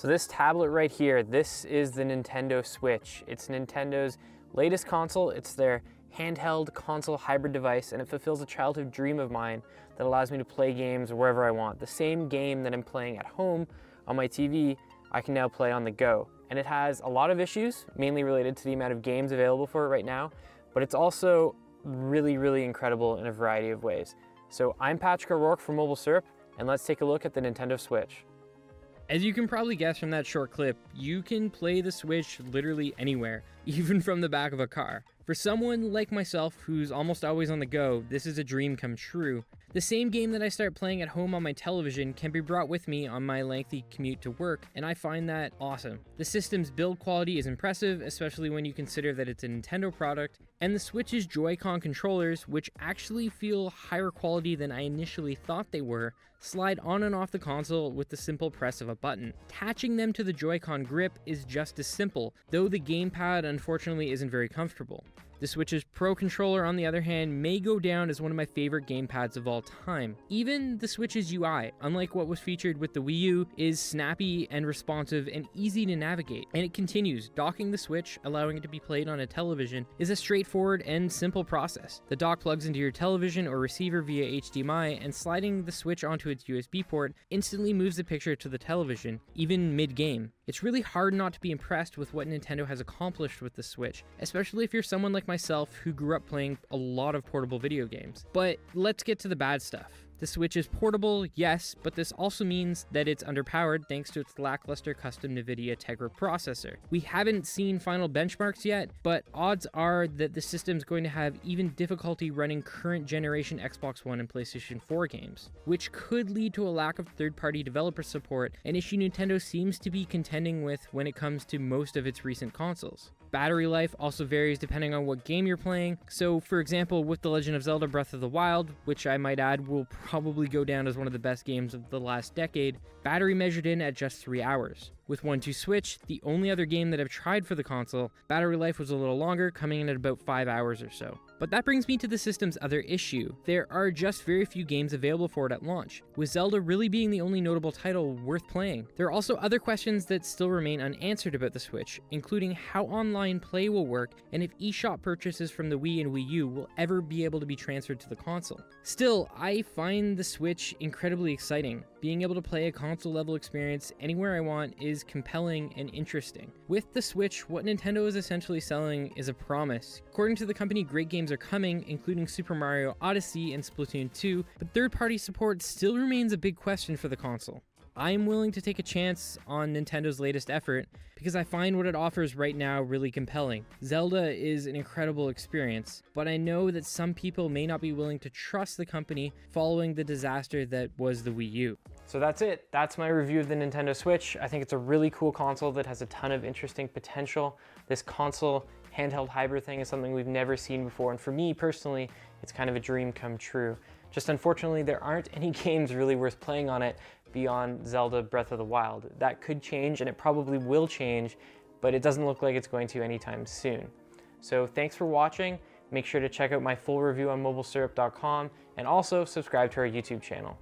So this tablet right here, this is the Nintendo Switch. It's Nintendo's latest console. It's their handheld console hybrid device, and it fulfills a childhood dream of mine that allows me to play games wherever I want. The same game that I'm playing at home on my TV, I can now play on the go. And it has a lot of issues, mainly related to the amount of games available for it right now, but it's also really, really incredible in a variety of ways. So I'm Patrick O'Rourke from MobileSyrup, and let's take a look at the Nintendo Switch. As you can probably guess from that short clip, you can play the Switch literally anywhere, even from the back of a car. For someone like myself who's almost always on the go, this is a dream come true. The same game that I start playing at home on my television can be brought with me on my lengthy commute to work, and I find that awesome. The system's build quality is impressive, especially when you consider that it's a Nintendo product, and the Switch's Joy-Con controllers, which actually feel higher quality than I initially thought they were, slide on and off the console with the simple press of a button. Attaching them to the Joy-Con grip is just as simple, though the gamepad unfortunately isn't very comfortable. The Switch's Pro controller, on the other hand, may go down as one of my favorite gamepads of all time. Even the Switch's UI, unlike what was featured with the Wii U, is snappy and responsive and easy to navigate. And it continues. Docking the Switch, allowing it to be played on a television, is a straightforward and simple process. The dock plugs into your television or receiver via HDMI, and sliding the Switch onto its USB port instantly moves the picture to the television, even mid-game. It's really hard not to be impressed with what Nintendo has accomplished with the Switch, especially if you're someone like myself who grew up playing a lot of portable video games. But let's get to the bad stuff. The Switch is portable, yes, but this also means that it's underpowered thanks to its lackluster custom NVIDIA Tegra processor. We haven't seen final benchmarks yet, but odds are that the system's going to have even difficulty running current generation Xbox One and PlayStation 4 games, which could lead to a lack of third-party developer support, an issue Nintendo seems to be contending with when it comes to most of its recent consoles. Battery life also varies depending on what game you're playing. So for example, with The Legend of Zelda Breath of the Wild, which I might add will probably go down as one of the best games of the last decade, battery measured in at just 3 hours. With 1-2-Switch, the only other game that I've tried for the console, battery life was a little longer, coming in at about 5 hours or so. But that brings me to the system's other issue. There are just very few games available for it at launch, with Zelda really being the only notable title worth playing. There are also other questions that still remain unanswered about the Switch, including how online play will work and if eShop purchases from the Wii and Wii U will ever be able to be transferred to the console. Still, I find the Switch incredibly exciting. Being able to play a console-level experience anywhere I want is compelling and interesting. With the Switch, what Nintendo is essentially selling is a promise. According to the company, great games are coming, including Super Mario Odyssey and Splatoon 2, but third-party support still remains a big question for the console. I'm willing to take a chance on Nintendo's latest effort because I find what it offers right now really compelling. Zelda is an incredible experience, but I know that some people may not be willing to trust the company following the disaster that was the Wii U. So that's it. That's my review of the Nintendo Switch. I think it's a really cool console that has a ton of interesting potential. This console handheld hybrid thing is something we've never seen before, and for me personally, it's kind of a dream come true. Just unfortunately, there aren't any games really worth playing on it beyond Zelda Breath of the Wild. That could change, and it probably will change, but it doesn't look like it's going to anytime soon. So thanks for watching. Make sure to check out my full review on MobileSyrup.com, and also subscribe to our YouTube channel.